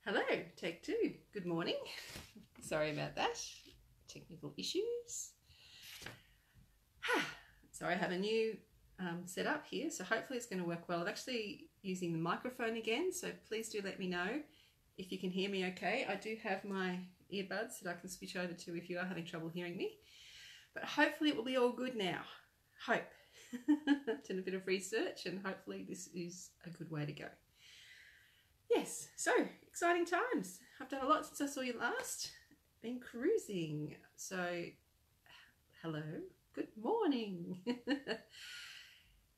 Hello, take two. Good morning. Sorry about that. Technical issues. So I have a new setup here, so hopefully it's going to work well. I'm actually using the microphone again, so please do let me know if you can hear me okay. I do have my earbuds that I can switch over to if you are having trouble hearing me. But hopefully it will be all good now. Hope. Done a bit of research and hopefully this is a good way to go. Yes, so exciting times. I've done a lot since I saw you last. Been cruising. So, hello, good morning.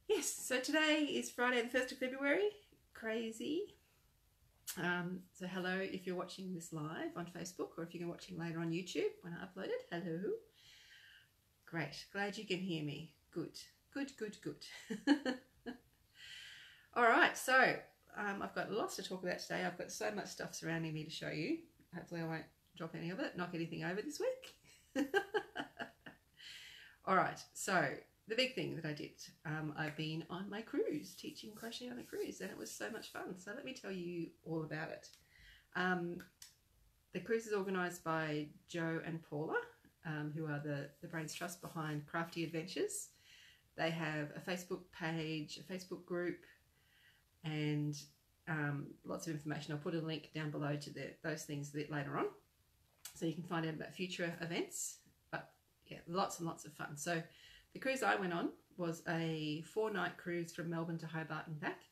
Yes, so today is Friday the 1st of February. Crazy. So hello if you're watching this live on Facebook or if you're watching later on YouTube when I upload it. Hello. Great. Glad you can hear me. Good. Good, good, good. All right, so I've got lots to talk about today. I've got so much stuff surrounding me to show you. Hopefully I won't drop any of it, knock anything over this week. All right, so the big thing that I did, I've been on my cruise, teaching crochet on a cruise, and it was so much fun. So let me tell you all about it. The cruise is organised by Joe and Paula, who are the brains trust behind Crafty Adventures. They have a Facebook page, a Facebook group, and lots of information. I'll put a link down below to those things a bit later on, so you can find out about future events. But yeah, lots and lots of fun. So the cruise I went on was a 4-night cruise from Melbourne to Hobart and back.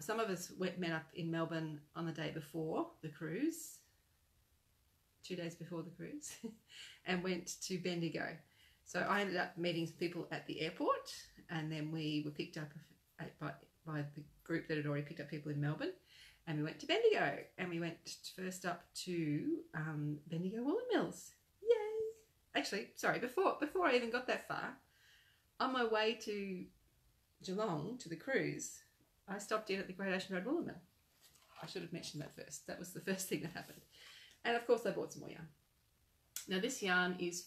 Some of us met up in Melbourne on the day before the cruise, 2 days before the cruise, and went to Bendigo. So I ended up meeting some people at the airport, and then we were picked up by the group that had already picked up people in Melbourne, and we went to Bendigo, and we went first up to Bendigo Woolen Mills. Yay! Actually, sorry, before I even got that far, on my way to Geelong to the cruise, I stopped in at the Great Ocean Road Woolen Mill. I should have mentioned that first. That was the first thing that happened. And of course I bought some more yarn. Now this yarn is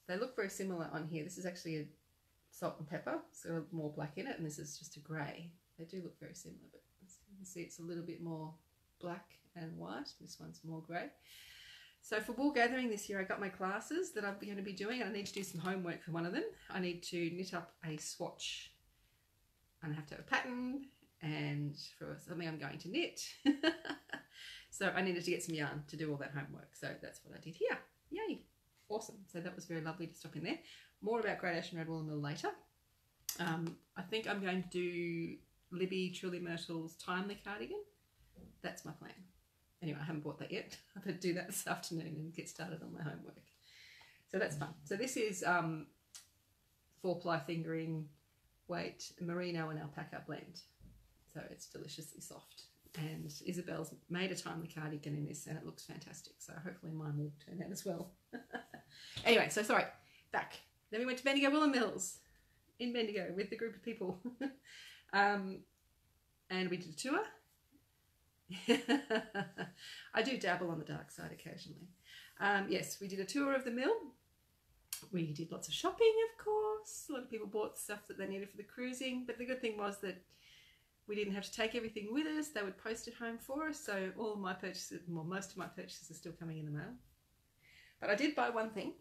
they look very similar on here. This is actually a salt and pepper, so more black in it, and this is just a grey. They do look very similar, but as you can see it's a little bit more black and white. This one's more grey. So for wool gathering this year, I got my classes that I'm going to be doing, and I need to do some homework for one of them. I need to knit up a swatch, and I have to have a pattern, and for something I'm going to knit. So I needed to get some yarn to do all that homework, so that's what I did here. Yay! Awesome. So that was very lovely to stop in there. More about Great Ocean Road Woolen Mill later. I think I'm going to do Libby Truly Myrtle's Timely cardigan. That's my plan. Anyway, I haven't bought that yet. I'm going to do that this afternoon and get started on my homework. So that's fun. So this is 4-ply fingering weight merino and alpaca blend. So it's deliciously soft. And Isabel's made a timely cardigan in this, and it looks fantastic. So hopefully mine will turn out as well. Anyway, so sorry, back. Then we went to Bendigo Woolen Mills in Bendigo with the group of people. And we did a tour. I do dabble on the dark side occasionally. Yes, we did a tour of the mill. We did lots of shopping, of course. A lot of people bought stuff that they needed for the cruising. But the good thing was that we didn't have to take everything with us. They would post it home for us. So all of my purchases, well, most of my purchases are still coming in the mail. But I did buy one thing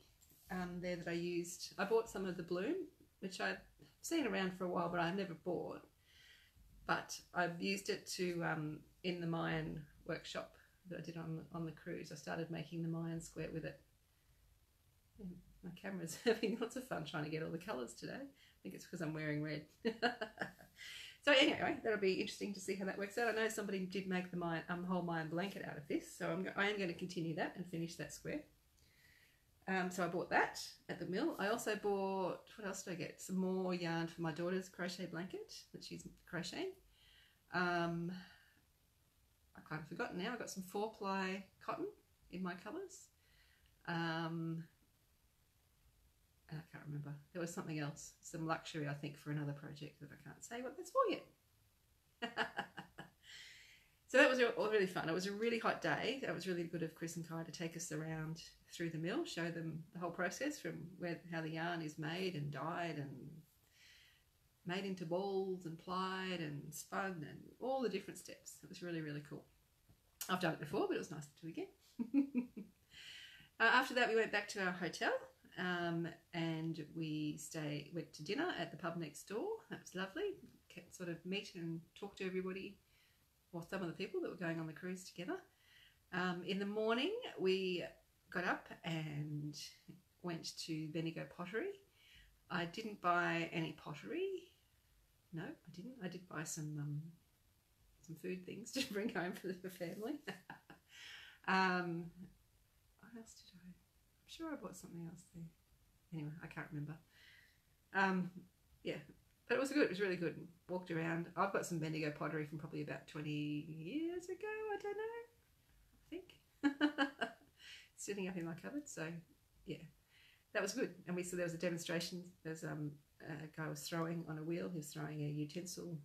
there that I used. I bought some of the bloom, which I've seen around for a while, but I've never bought. But I've used it to, in the Mayan workshop that I did on the cruise, I started making the Mayan square with it. And my camera's having lots of fun trying to get all the colours today. I think it's because I'm wearing red. So anyway, that'll be interesting to see how that works out. I know somebody did make the whole Mayan blanket out of this, so I am going to continue that and finish that square. So I bought that at the mill. I also bought, what else did I get? Some more yarn for my daughter's crochet blanket that she's crocheting. I kind of forgotten now. I got some 4-ply cotton in my colours. And I can't remember. There was something else. Some luxury, I think, for another project that I can't say what that's for yet. So that was all really fun. It was a really hot day. That was really good of Chris and Kai to take us around through the mill, show them the whole process from how the yarn is made and dyed and made into balls and plied and spun and all the different steps. It was really, really cool. I've done it before, but it was nice to do again. After that, we went back to our hotel and we went to dinner at the pub next door. That was lovely. Sort of meet and talk to everybody, or some of the people that were going on the cruise together. In the morning, we got up and went to Bendigo Pottery. I didn't buy any pottery. No, I didn't. I did buy some food things to bring home for the family. What else did I? I'm sure I bought something else there. Anyway, I can't remember. Yeah, but it was good. It was really good. Walked around. I've got some Bendigo pottery from probably about 20 years ago. I don't know. I think sitting up in my cupboard. So yeah, that was good. And there was a demonstration. There's a guy was throwing on a wheel. He was throwing a utensil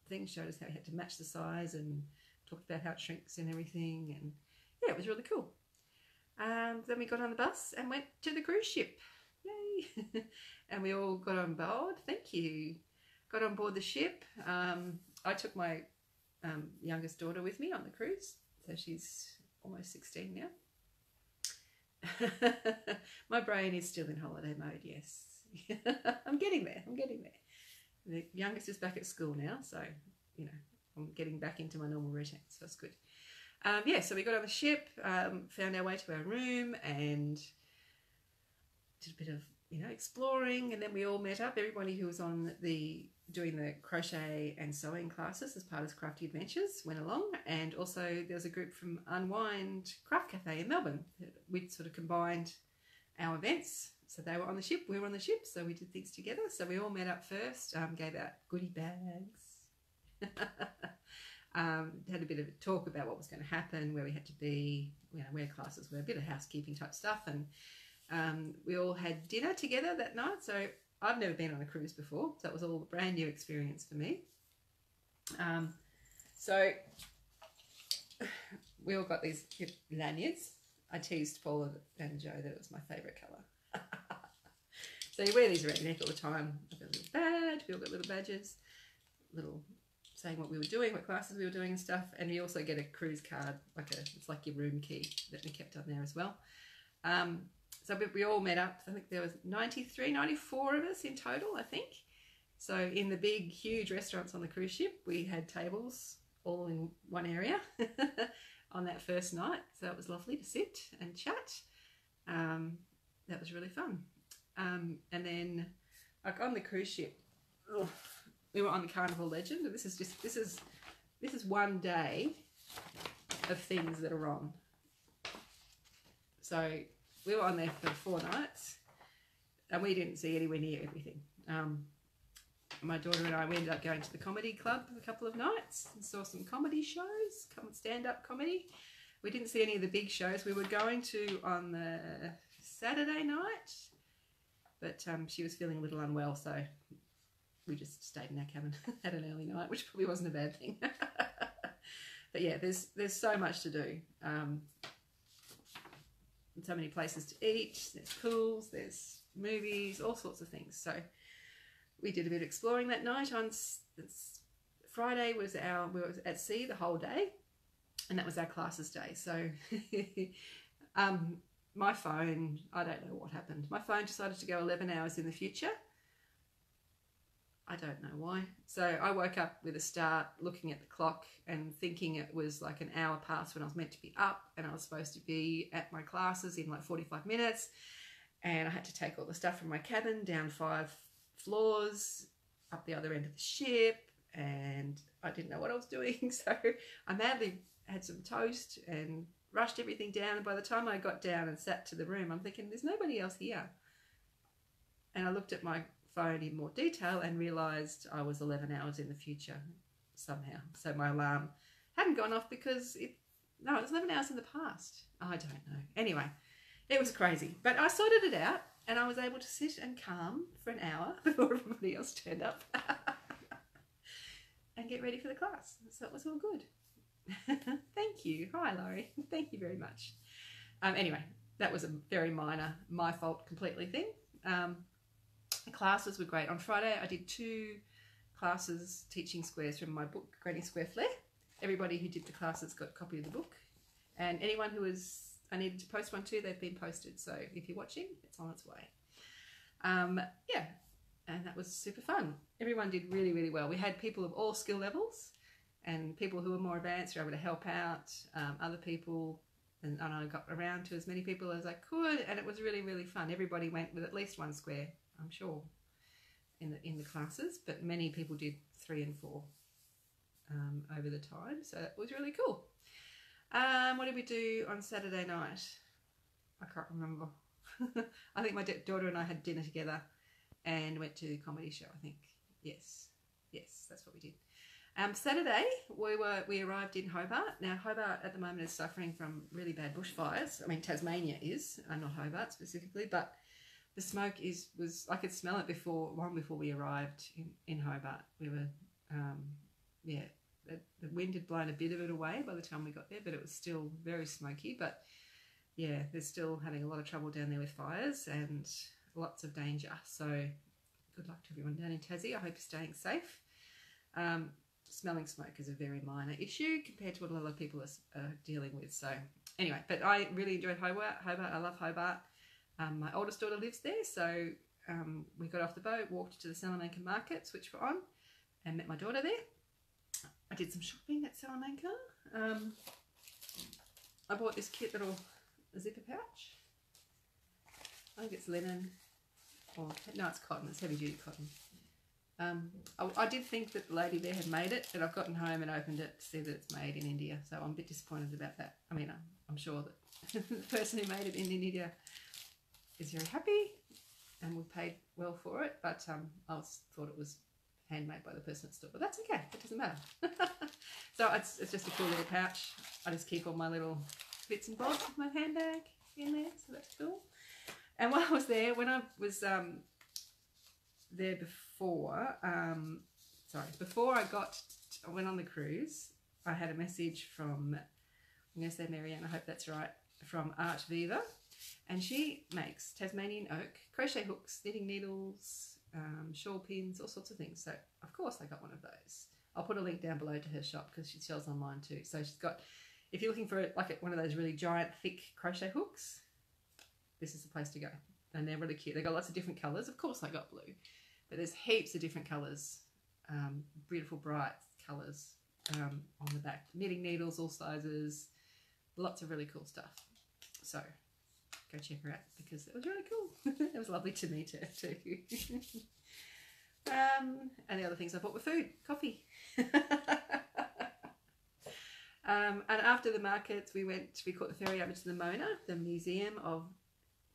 thing. Showed us how he had to match the size and talked about how it shrinks and everything. And yeah, it was really cool. Then we got on the bus and went to the cruise ship. Yay! And we all got on board. Thank you. Got on board the ship. I took my youngest daughter with me on the cruise. So she's almost 16 now. My brain is still in holiday mode, yes. I'm getting there. The youngest is back at school now. So, you know, I'm getting back into my normal routine. So that's good. Yeah, so we got on the ship, found our way to our room and did a bit of, you know, exploring, and then we all met up, everybody who was on doing the crochet and sewing classes as part of Crafty Adventures went along, and also there was a group from Unwind Craft Cafe in Melbourne. We'd sort of combined our events, so they were on the ship, we were on the ship, so we did things together. So we all met up first, gave out goodie bags. Had a bit of a talk about what was going to happen, where we had to be, you know, where classes were, a bit of housekeeping type stuff, and we all had dinner together that night. So I've never been on a cruise before, so it was all a brand new experience for me. So we all got these lanyards. I teased Paula and Joe that it was my favourite colour. So you wear these around your neck all the time. I've got a little badge, we all got little badges, little saying what we were doing, what classes we were doing and stuff. And we also get a cruise card, it's like your room key that we kept on there as well. So we all met up. I think there was 93, 94 of us in total, I think. So in the big, huge restaurants on the cruise ship, we had tables all in one area on that first night. So it was lovely to sit and chat. That was really fun. And then like on the cruise ship, we were on the Carnival Legend, and this is one day of things that are on. So we were on there for 4 nights, and we didn't see anywhere near everything. My daughter and I, we ended up going to the comedy club a couple of nights and saw some comedy shows, stand-up comedy. We didn't see any of the big shows we were going to on the Saturday night, but she was feeling a little unwell, so we just stayed in our cabin, had an early night, which probably wasn't a bad thing. But yeah, there's so much to do. So many places to eat, there's pools, there's movies, all sorts of things. So we did a bit of exploring that night. On Friday we were at sea the whole day, and that was our classes day. So my phone, I don't know what happened. My phone decided to go 11 hours in the future. I don't know why. So I woke up with a start looking at the clock and thinking it was like an hour past when I was meant to be up, and I was supposed to be at my classes in like 45 minutes. And I had to take all the stuff from my cabin down 5 floors up the other end of the ship, and I didn't know what I was doing. So I madly had some toast and rushed everything down. And by the time I got down and sat to the room, I'm thinking, there's nobody else here. And I looked at my phone in more detail and realised I was 11 hours in the future somehow. So my alarm hadn't gone off because it was 11 hours in the past. I don't know. Anyway, it was crazy. But I sorted it out, and I was able to sit and calm for an hour before everybody else turned up and get ready for the class. So it was all good. Thank you. Hi, Laurie. Thank you very much. Anyway, that was a very minor, my fault completely thing. The classes were great. On Friday, I did 2 classes teaching squares from my book, Granny Square Flair. everybody who did the classes got a copy of the book, and anyone who was, I needed to post one too, they've been posted. So if you're watching, it's on its way. Yeah, and that was super fun. Everyone did really, really well. We had people of all skill levels, and people who were more advanced were able to help out other people, and I got around to as many people as I could, and it was really, really fun. Everybody went with at least one square, I'm sure, in the classes, but many people did 3 and 4 over the time, so it was really cool. What did we do on Saturday night? I can't remember. I think my daughter and I had dinner together and went to the comedy show, I think. Yes, that's what we did. Saturday, we arrived in Hobart. Now, Hobart at the moment is suffering from really bad bushfires. I mean, Tasmania is, not Hobart specifically, but the smoke was I could smell it long before we arrived in Hobart. We were, yeah, the wind had blown a bit of it away by the time we got there, but it was still very smoky. But yeah, they're still having a lot of trouble down there with fires and lots of danger. So good luck to everyone down in Tassie. I hope you're staying safe. Smelling smoke is a very minor issue compared to what a lot of people are dealing with. So anyway, but I really enjoyed Hobart. I love Hobart. My oldest daughter lives there, so we got off the boat, walked to the Salamanca market, switched for on, and met my daughter there. I did some shopping at Salamanca. I bought this cute little zipper pouch. I think it's linen, or no, it's cotton. It's heavy duty cotton. I did think that the lady there had made it, but I've gotten home and opened it to see that it's made in India, so I'm a bit disappointed about that. I mean, I'm sure that the person who made it in India is very happy and we paid well for it, but I thought it was handmade by the person at store, but that's okay, it doesn't matter. So it's just a cool little pouch. I just keep all my little bits and bobs of my handbag in there, so that's cool. And while I was there, when I was there before, before I went on the cruise, I had a message from, I'm going to say Marianne, I hope that's right, from Art Viva, and she makes Tasmanian oak crochet hooks, knitting needles, shawl pins, all sorts of things. So of course I got one of those. I'll put a link down below to her shop because she sells online too. So she's got, if you're looking for like one of those really giant thick crochet hooks, this is the place to go. And they're really cute. They've got lots of different colours. Of course I got blue, but there's heaps of different colours, beautiful bright colours on the back. Knitting needles, all sizes, lots of really cool stuff. So go check her out because it was really cool. It was lovely to meet her too. And the other things I bought were food, coffee. And after the markets, we caught the ferry over to the Mona, the Museum of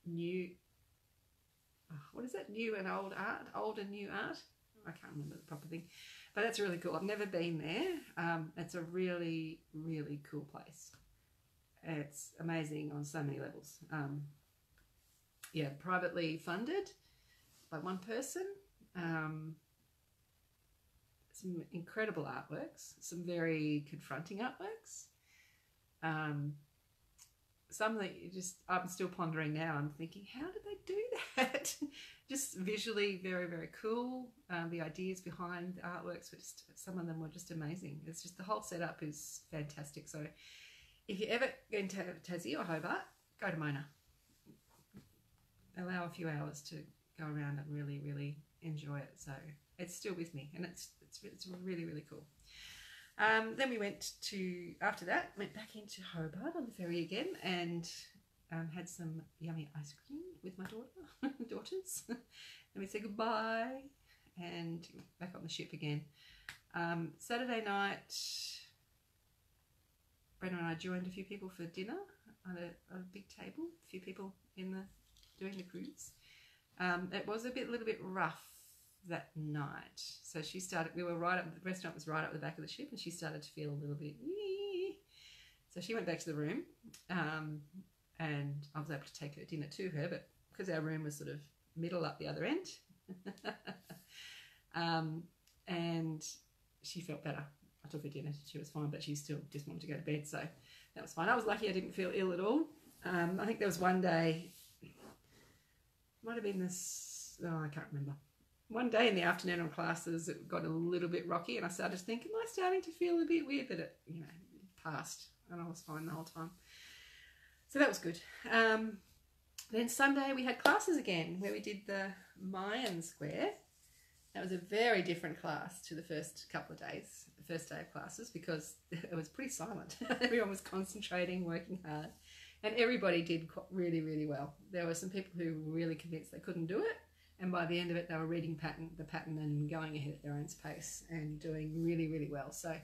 New and Old Art, old and new art. I can't remember the proper thing, but that's really cool. I've never been there. It's a really, really cool place. It's amazing on so many levels. Yeah, privately funded by one person. Some incredible artworks, some very confronting artworks. Some that I'm still pondering now. I'm thinking, how did they do that? Just visually very, very cool. The ideas behind the artworks were some of them were just amazing. It's just the whole setup is fantastic. So if you're ever going to Tassie or Hobart, go to Mona. Allow a few hours to go around and really, really enjoy it. So it's still with me, and it's really, really cool. Then we after that, went back into Hobart on the ferry again and had some yummy ice cream with my daughters. Then we said goodbye and back on the ship again. Saturday night, Brenna and I joined a few people for dinner on a big table, a few people doing the cruise. It was a little bit rough that night. So the restaurant was right up the back of the ship, and she started to feel a little bit so she went back to the room, and I was able to take her dinner to her, but because our room was sort of middle up the other end, and she felt better. I took her dinner, she was fine, but she still just wanted to go to bed, so that was fine. I was lucky I didn't feel ill at all. I think there was one day, might have been this, I can't remember. one day in the afternoon on classes, it got a little bit rocky, and I started thinking, am I starting to feel a bit weird? But it, you know, passed, and I was fine the whole time. So that was good. Then Sunday we had classes again, where we did the Mayan square. That was a very different class to the first couple of days, the first day of classes, because it was pretty silent. Everyone was concentrating, working hard, and everybody did really, really well. There were some people who were really convinced they couldn't do it, and by the end of it, they were reading the pattern and going ahead at their own pace and doing really, really well. So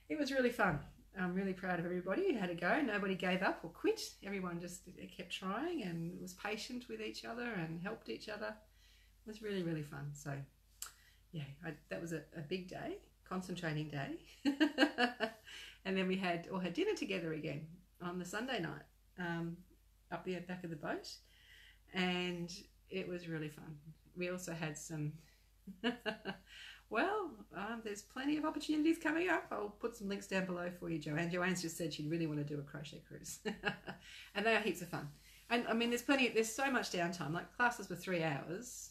it was really fun. I'm really proud of everybody who had a go. Nobody gave up or quit. Everyone just kept trying and was patient with each other and helped each other. It was really, really fun. So yeah, that was a big day, concentrating day. And then we all had dinner together again on the Sunday night up the back of the boat, and it was really fun. We also had some well, there's plenty of opportunities coming up. I'll put some links down below for you, Joanne. Joanne's just said she'd really want to do a crochet cruise. And they are heaps of fun. And I mean, there's so much downtime. Like classes were 3 hours,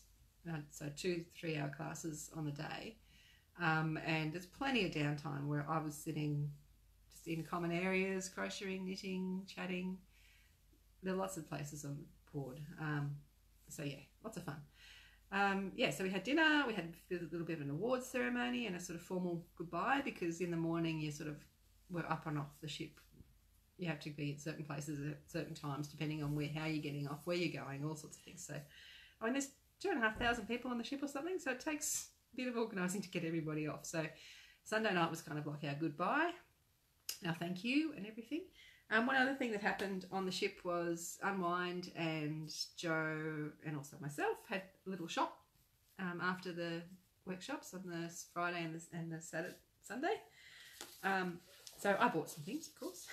so 2 3-hour classes on the day. And there's plenty of downtime where I was sitting just in common areas, crocheting, knitting, chatting. There are lots of places on board. So yeah, lots of fun. Yeah, so we had dinner, we had a little bit of an awards ceremony and a sort of formal goodbye, because in the morning you sort of were up and off the ship. You have to be at certain places at certain times, depending on how you're getting off, where you're going, all sorts of things. So, I mean, there's 2,500 people on the ship or something, so it takes a bit of organising to get everybody off. So Sunday night was kind of like our goodbye, our thank you and everything. One other thing that happened on the ship was Unwind and Joe and also myself had a little shop after the workshops on the Friday and the Sunday. So I bought some things, of course.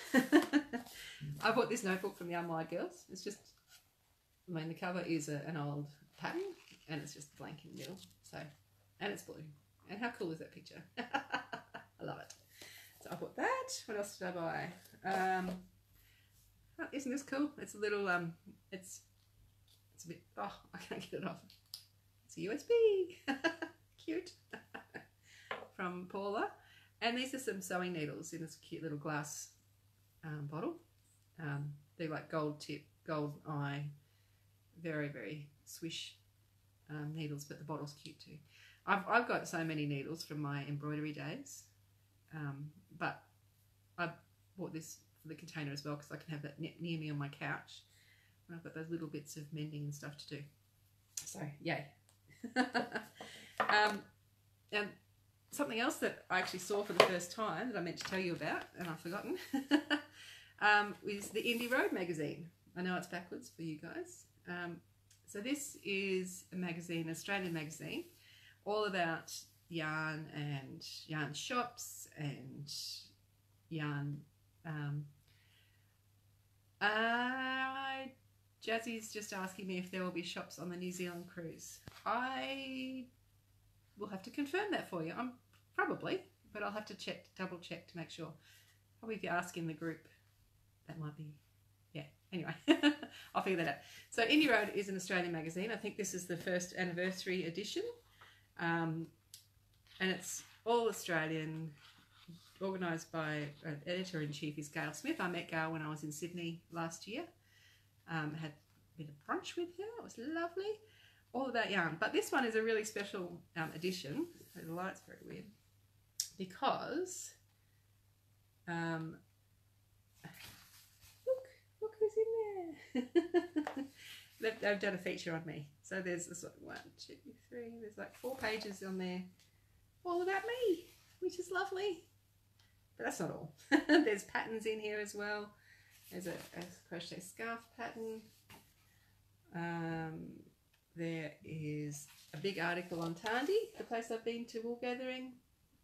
I bought this notebook from the Unwind girls. It's just, I mean, the cover is an old pattern and it's just blank in the middle. So, and it's blue. And how cool is that picture? I love it. So I bought that. What else did I buy? Oh, isn't this cool? It's a little, it's a bit, oh, I can't get it off. It's a USB. Cute. From Paula. And these are some sewing needles in this cute little glass bottle. They're like gold tip, gold eye, very, very swish needles, but the bottle's cute too. I've got so many needles from my embroidery days, but I bought this for the container as well because I can have that near me on my couch when I've got those little bits of mending and stuff to do. So, yay. And something else that I actually saw for the first time that I meant to tell you about and I've forgotten is the Indie Road magazine. I know it's backwards for you guys. So this is a magazine, Australian magazine, all about yarn and yarn shops and yarn. Jazzy's just asking me if there will be shops on the New Zealand cruise. I will have to confirm that for you. Probably, but I'll have to double check to make sure. Probably if you ask in the group, that might be, yeah. Anyway, I'll figure that out. So Indie Road is an Australian magazine. I think this is the first anniversary edition. And it's all Australian, organised by an editor-in-chief is Gail Smith. I met Gail when I was in Sydney last year. Had a bit of brunch with her. It was lovely. All about yarn. But this one is a really special edition. The light's very weird. Because, look who's in there. They've done a feature on me. So there's this 1, 2, 3, there's like 4 pages on there all about me, which is lovely. But that's not all. There's patterns in here as well. There's a crochet scarf pattern. There is a big article on Tandy, the place I've been to wool gathering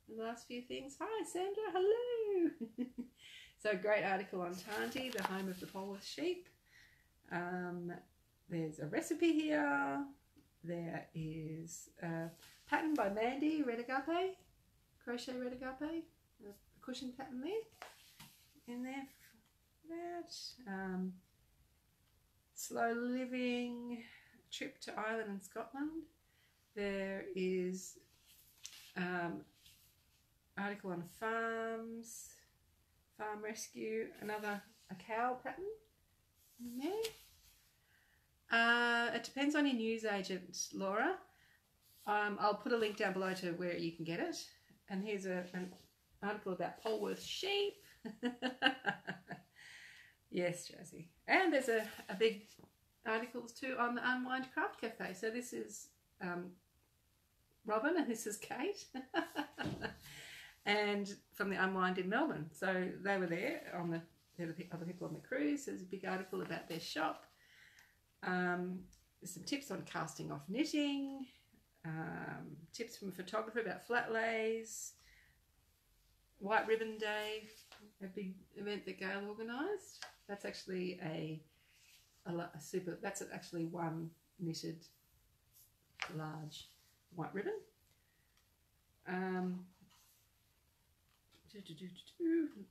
the last few things. Hi Sandra, hello. So a great article on Tandy, the home of the Polwarth sheep. There's a recipe here. There is a pattern by Mandy, Red Agape, Crochet Red Agape. A cushion pattern there, in there for that. Slow Living, Trip to Ireland and Scotland. There is article on farms, farm rescue, a cow pattern in there. It depends on your newsagent, Laura. I'll put a link down below to where you can get it. And here's an article about Polworth sheep. Yes, Josie. And there's a big article too on the Unwind Craft Cafe. So this is Robin and this is Kate. And from the Unwind in Melbourne. So they were there on the other people on the cruise. There's a big article about their shop. There's some tips on casting off knitting. Tips from a photographer about flat lays. White Ribbon Day, a big event that Gail organised. That's actually that's actually one knitted large white ribbon. A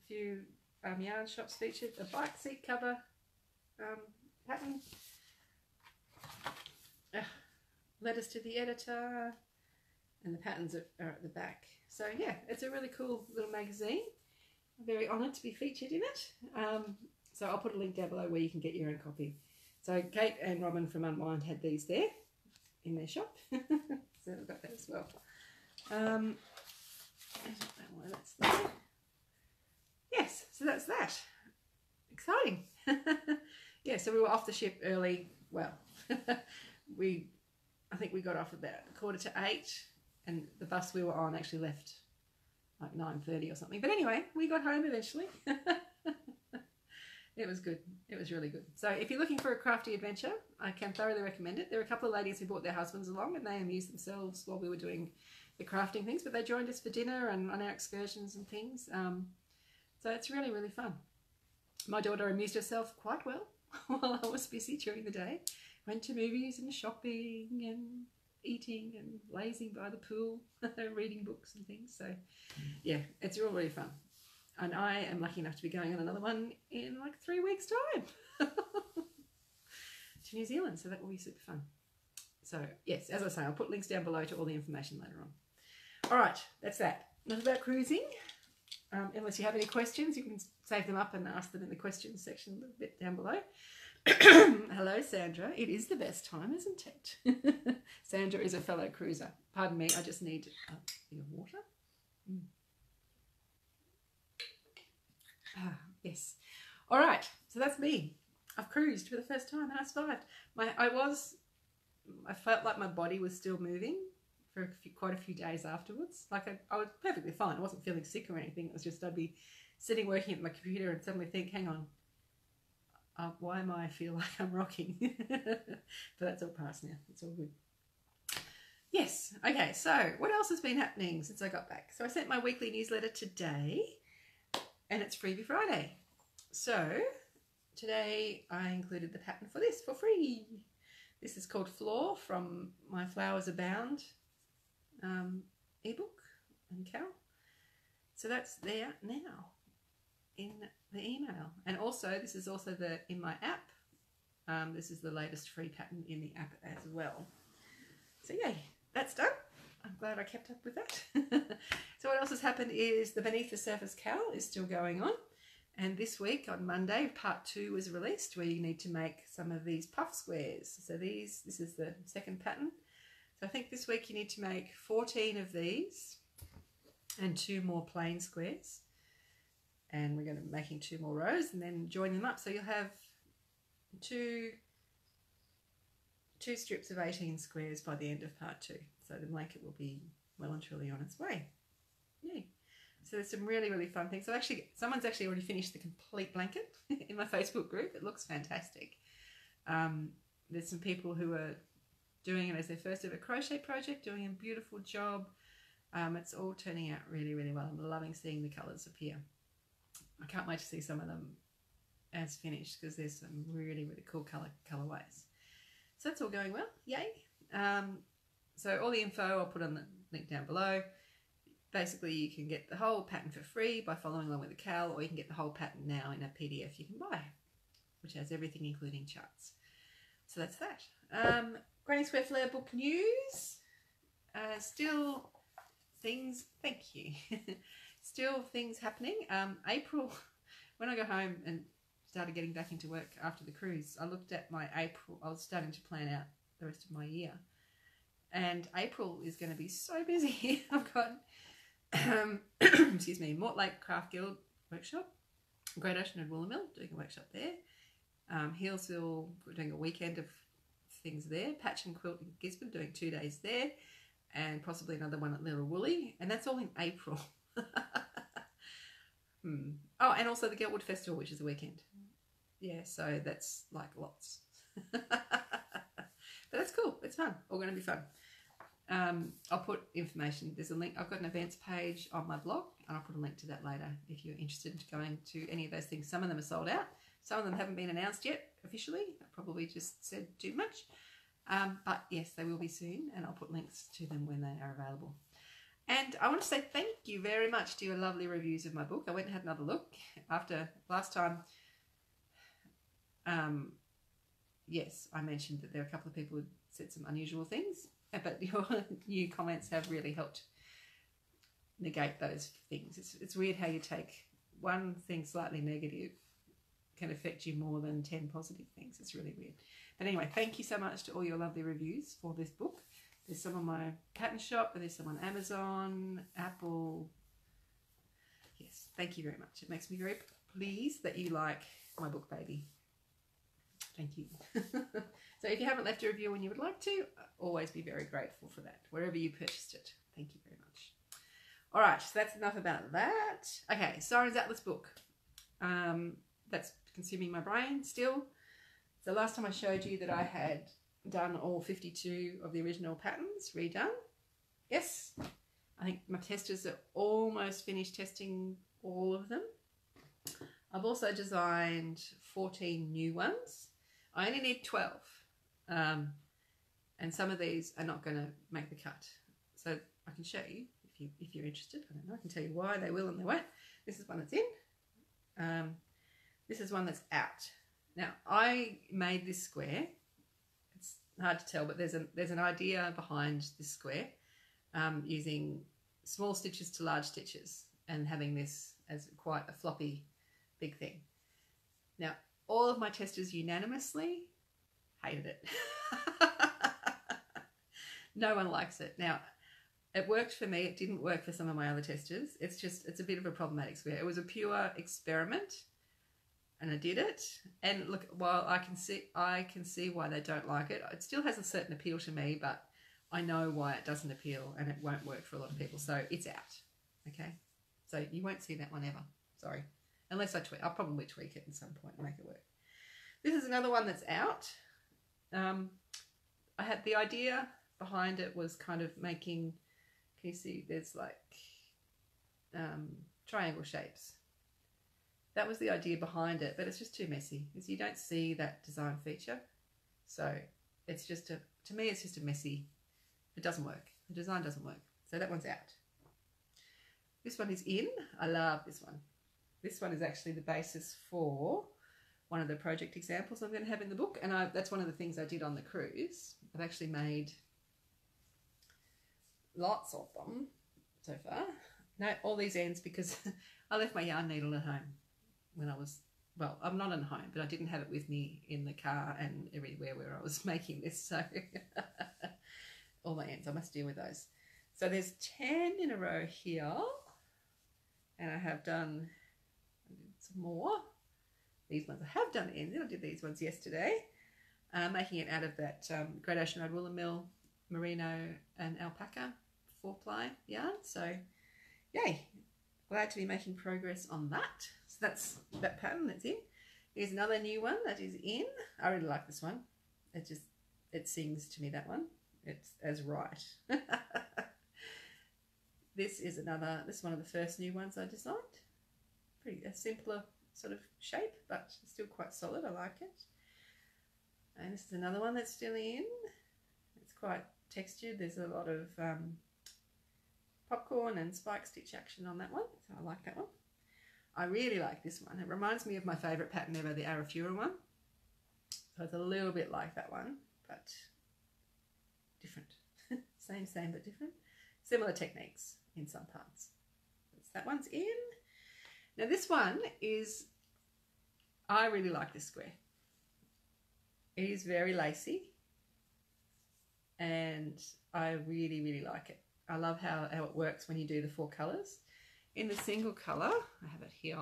few yarn shops featured. A bike seat cover pattern. Letters to the editor. And the patterns are at the back. So yeah, it's a really cool little magazine. I'm very honoured to be featured in it. So I'll put a link down below where you can get your own copy. So Kate and Robin from Unwind had these there in their shop. So I've got that as well. That's there. Yes, so that's that. Exciting. Yeah, so we were off the ship early. Well, I think we got off about 7:45, and the bus we were on actually left like 9:30 or something. But anyway, we got home eventually. It was good. It was really good. So if you're looking for a crafty adventure, I can thoroughly recommend it. There were a couple of ladies who brought their husbands along and they amused themselves while we were doing the crafting things, but they joined us for dinner and on our excursions and things. So it's really, really fun. My daughter amused herself quite well while I was busy during the day. Went to movies and shopping and eating and lazing by the pool, reading books and things. So yeah, it's all really fun. And I am lucky enough to be going on another one in like 3 weeks' time to New Zealand. So that will be super fun. So yes, as I say, I'll put links down below to all the information later on. All right, that's that. Enough about cruising. Unless you have any questions, you can save them up and ask them in the questions section a little bit down below. Hello, Sandra. It is the best time, isn't it? Sandra is a fellow cruiser. Pardon me, I just need a bit of water. Yes. All right, so that's me. I've cruised for the first time and I survived. I felt like my body was still moving for quite a few days afterwards. Like I was perfectly fine. I wasn't feeling sick or anything. It was just I'd be sitting working at my computer and suddenly think, hang on, why am I feel like I'm rocking? But that's all past now. It's all good. Yes. Okay, so what else has been happening since I got back? So I sent my weekly newsletter today and it's Freebie Friday. So today I included the pattern for this for free. This is called Floor from my Flowers Abound ebook and Cal. So that's there now in the email. And also this is also in my app. This is the latest free pattern in the app as well. So yay, that's done. I'm glad I kept up with that. So what else has happened is the Beneath the Surface Cal is still going on. And this week on Monday, part 2 was released where you need to make some of these puff squares. So this is the second pattern. So I think this week you need to make 14 of these and 2 more plain squares. And we're going to be making 2 more rows and then join them up. So you'll have two strips of 18 squares by the end of part 2. So the blanket will be well and truly on its way. Yay. So there's some really, really fun things. So actually, someone's actually already finished the complete blanket in my Facebook group. It looks fantastic. There's some people who are doing it as their first ever crochet project, doing a beautiful job. It's all turning out really, really well. I'm loving seeing the colours appear. I can't wait to see some of them as finished because there's some really, really cool colourways. So that's all going well. Yay. So all the info I'll put on the link down below. Basically, you can get the whole pattern for free by following along with the Cal, or you can get the whole pattern now in a PDF you can buy, which has everything including charts. So that's that. Granny Square Flare book news. Still things, thank you. Still things happening. April, when I got home and started getting back into work after the cruise, I looked at my April. I was starting to plan out the rest of my year. And April is going to be so busy. I've got, excuse me, Mortlake Craft Guild workshop, Great Ocean and Woollermill doing a workshop there. Healesville, we're doing a weekend of things there. Patch and Quilt in Gisborne, doing 2 days there. And possibly another one at Little Woolly. And that's all in April. Oh, and also the Geltwood Festival, which is a weekend. Yeah, so that's like lots. But that's cool. It's fun. All going to be fun. I'll put information. There's a link. I've got an events page on my blog, and I'll put a link to that later if you're interested in going to any of those things. Some of them are sold out. Some of them haven't been announced yet officially. I probably just said too much. But yes, they will be soon, and I'll put links to them when they are available. And I want to say thank you very much to your lovely reviews of my book. I went and had another look after last time. Yes, I mentioned that there are a couple of people who said some unusual things, but your new comments have really helped negate those things. It's weird how you take one thing slightly negative can affect you more than 10 positive things. It's really weird. But anyway, thank you so much to all your lovely reviews for this book. There's some on my pattern shop, and there's some on Amazon, Apple. Yes, thank you very much. It makes me very pleased that you like my book, baby. Thank you. So if you haven't left a review and you would like to, always be very grateful for that, wherever you purchased it. Thank you very much. All right, so that's enough about that. Okay, Siren's Atlas book. That's consuming my brain still. So last time I showed you that I had done all 52 of the original patterns, redone. Yes, I think my testers are almost finished testing all of them. I've also designed 14 new ones. I only need 12. And some of these are not going to make the cut. So I can show you if you're interested. I don't know, I can tell you why they will and they won't. This is one that's in. This is one that's out. Now, I made this square. It's hard to tell, but there's an idea behind this square, using small stitches to large stitches and having this as quite a floppy big thing. Now, all of my testers unanimously hated it. No one likes it. Now, it worked for me. It didn't work for some of my other testers. It's a bit of a problematic square. It was a pure experiment, and I did it. And look, while I can see why they don't like it, it still has a certain appeal to me, but I know why it doesn't appeal, and it won't work for a lot of people. So it's out. Okay, so you won't see that one ever. Sorry, unless I tweak. I'll probably tweak it at some point and make it work. This is another one that's out. I had the idea behind it was kind of making. Can you see? There's like triangle shapes. That was the idea behind it, but it's just too messy. Because you don't see that design feature. So it's just to me, it's just a messy, it doesn't work. The design doesn't work. So that one's out. This one is in. I love this one. This one is actually the basis for one of the project examples I'm going to have in the book. And that's one of the things I did on the cruise. I've actually made lots of them so far. No, all these ends because I left my yarn needle at home when I was, well, I'm not at home, but I didn't have it with me in the car and everywhere where I was making this. So all my ends, I must deal with those. So there's 10 in a row here. And I have done some more. These ones I have done ends. I did these ones yesterday. Making it out of that Great Ocean Road Woollermill Merino and Alpaca 4-ply yarn. So yay, glad to be making progress on that. So that's that pattern that's in. Here's another new one that is in. I really like this one. It sings to me, that one. It's as right. This is one of the first new ones I designed. Pretty a simpler sort of shape, but still quite solid. I like it. And this is another one that's still in. It's quite textured. There's a lot of popcorn and spike stitch action on that one, so I like that one. I really like this one. It reminds me of my favourite pattern ever, the Arafura one. So it's a little bit like that one, but different. Same but different. Similar techniques in some parts. So that one's in. Now this one is, I really like this square. It is very lacy and I really like it. I love how it works when you do the 4 colours. In the single colour, I have it here.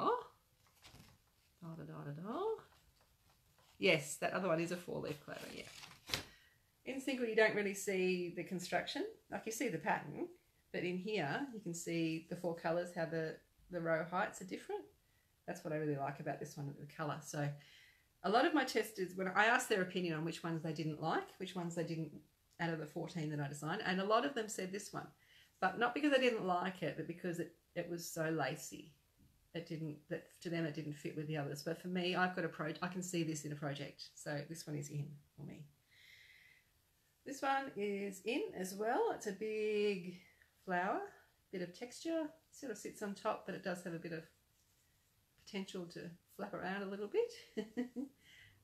Yes, that other one is a 4-leaf clover, yeah. In single, you don't really see the construction. Like you see the pattern, but in here, you can see the 4 colours, how the row heights are different. That's what I really like about this one, the colour. So a lot of my testers, when I asked their opinion on which ones they didn't like, which ones they didn't, out of the 14 that I designed, and a lot of them said this one. But not because they didn't like it, but because it was so lacy. To them it didn't fit with the others. But for me, I've got I can see this in a project. So this one is in for me. This one is in as well. It's a big flower, bit of texture. Sort of sits on top, but it does have a bit of potential to flap around a little bit.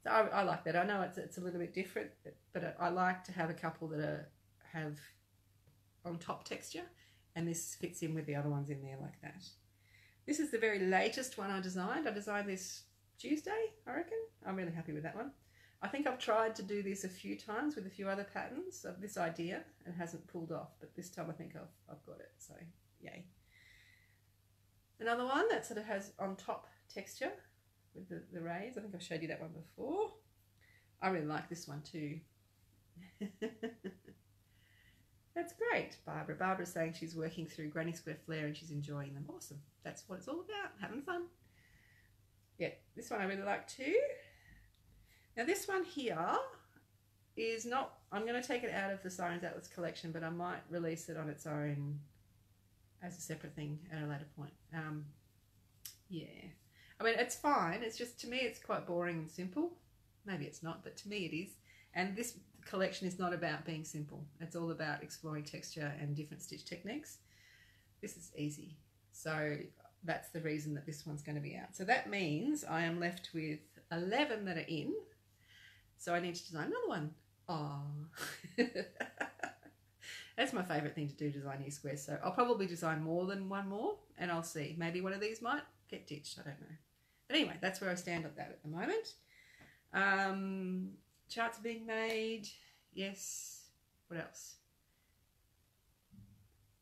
So I like that. I know it's a little bit different, but I like to have a couple that have on top texture, and this fits in with the other ones in there like that. This is the very latest one I designed. I designed this Tuesday, I reckon. I'm really happy with that one. I think I've tried to do this a few times with a few other patterns of this idea and hasn't pulled off, but this time I think I've got it, so yay. Another one that sort of has on top texture with the rays. I think I've showed you that one before. I really like this one too. That's great, Barbara. Barbara's saying she's working through Granny Square Flare and she's enjoying them. Awesome. That's what it's all about, having fun. Yeah, this one I really like too. Now this one here is not, I'm going to take it out of the Sirens Atlas collection, but I might release it on its own as a separate thing at a later point. Yeah. I mean, it's fine. It's just, to me, it's quite boring and simple. Maybe it's not, but to me it is. And this collection is not about being simple. It's all about exploring texture and different stitch techniques. This is easy. So that's the reason that this one's going to be out. So that means I am left with 11 that are in. So I need to design another one. Oh, that's my favourite thing to do, design new squares. So I'll probably design more than one more, and I'll see. Maybe one of these might get ditched. I don't know. But anyway, that's where I stand on that at the moment. Charts are being made. Yes. What else?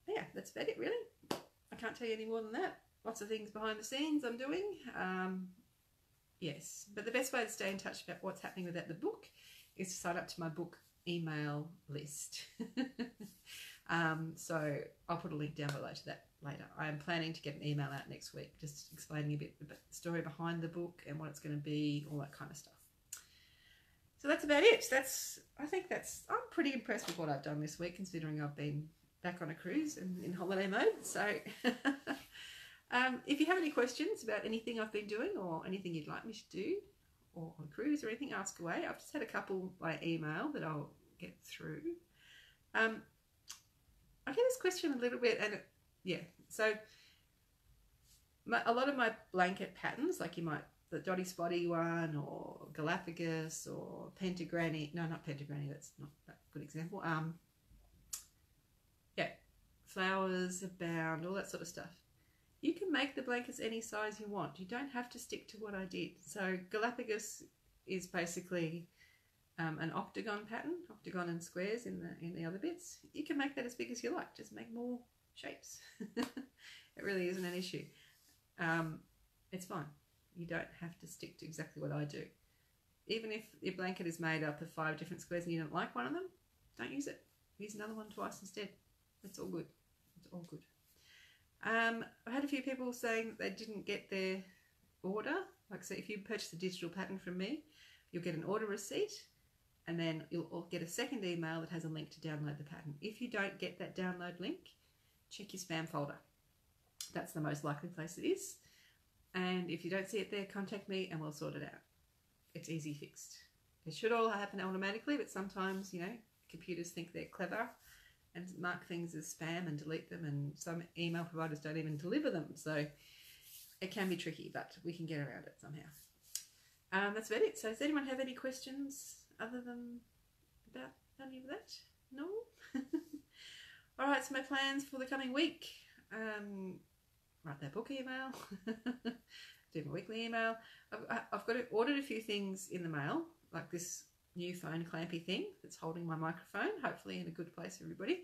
Yeah, that's about it really. I can't tell you any more than that. Lots of things behind the scenes I'm doing. Yes, but the best way to stay in touch about what's happening with the book is to sign up to my book email list. So I'll put a link down below to that later. I am planning to get an email out next week, just explaining a bit the story behind the book and what it's going to be, all that kind of stuff. So that's about it. I'm pretty impressed with what I've done this week, considering I've been back on a cruise and in holiday mode. So if you have any questions about anything I've been doing or anything you'd like me to do, or on cruise or anything, ask away. I've just had a couple by email that I'll get through. I get this question a little bit, and yeah, so a lot of my blanket patterns, like the Dotty Spotty one, or Galapagos, or Pentagranny. No, not Pentagranny. That's not that good example. Yeah, Flowers Abound, all that sort of stuff. You can make the blankets any size you want. You don't have to stick to what I did. So Galapagos is basically an octagon pattern, octagon and squares in the other bits. You can make that as big as you like. Just make more shapes. It really isn't an issue. It's fine. You don't have to stick to exactly what I do. Even if your blanket is made up of 5 different squares and you don't like one of them, don't use it. Use another one twice instead. It's all good. It's all good. I had a few people saying they didn't get their order. Like, so if you purchase a digital pattern from me, you'll get an order receipt, and then you'll get a second email that has a link to download the pattern. If you don't get that download link, check your spam folder. That's the most likely place it is. And if you don't see it there, contact me and we'll sort it out. It's easy fixed. It should all happen automatically, but sometimes, computers think they're clever and mark things as spam and delete them, and some email providers don't even deliver them. So it can be tricky, but we can get around it somehow. That's about it. So does anyone have any questions other than about any of that? No? All right, so my plans for the coming week. Write that book email. Do my weekly email. I've got ordered a few things in the mail, like this new phone clampy thing that's holding my microphone, hopefully in a good place for everybody.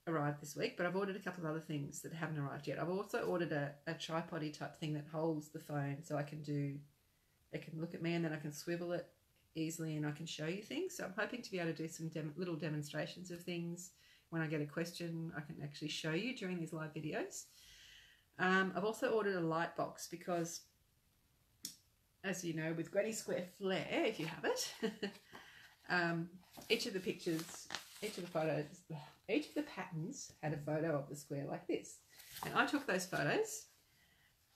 Arrived this week, but I've ordered a couple of other things that haven't arrived yet. I've also ordered a tripod-y type thing that holds the phone, so it can look at me and then I can swivel it easily and I can show you things. So I'm hoping to be able to do some little demonstrations of things. When I get a question, I can actually show you during these live videos. I've also ordered a light box because, as you know, with Granny Square Flair, if you have it, each of the pictures, each of the photos, each of the patterns had a photo of the square like this. And I took those photos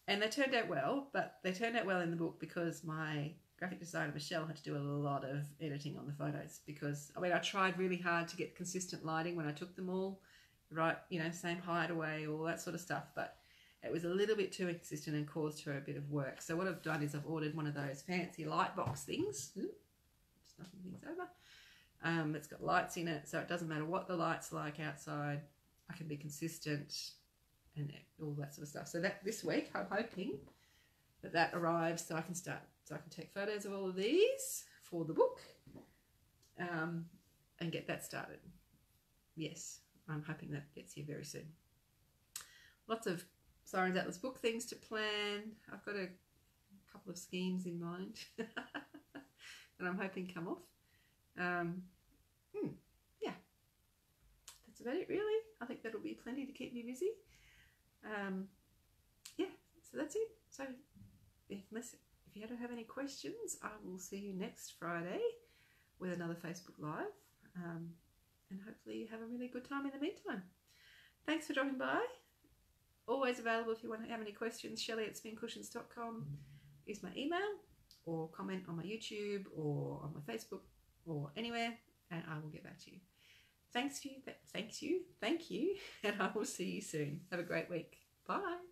and they turned out well, but they turned out well in the book because my graphic designer, Michelle, had to do a lot of editing on the photos because, I mean, I tried really hard to get consistent lighting when I took them all, right, you know, same hideaway, all that sort of stuff, but it was a little bit too inconsistent and caused her a bit of work. So what I've done is I've ordered one of those fancy light box things. Ooh, just knocking things over. It's got lights in it, so it doesn't matter what the light's like outside. I can be consistent and all that sort of stuff. So that this week, I'm hoping that arrives so I can start. So I can take photos of all of these for the book and get that started. Yes, I'm hoping that gets here very soon. Lots of Sirens Atlas book things to plan. I've got a couple of schemes in mind that I'm hoping come off. Yeah, that's about it really. I think that'll be plenty to keep me busy. Yeah, so that's it. So if you don't have any questions, I will see you next Friday with another Facebook Live. And hopefully you have a really good time in the meantime. Thanks for dropping by. Always available if you want to have any questions. Shelley@spincushions.com is my email, or comment on my YouTube or on my Facebook or anywhere, and I will get back to you. Thank you, and I will see you soon. Have a great week. Bye.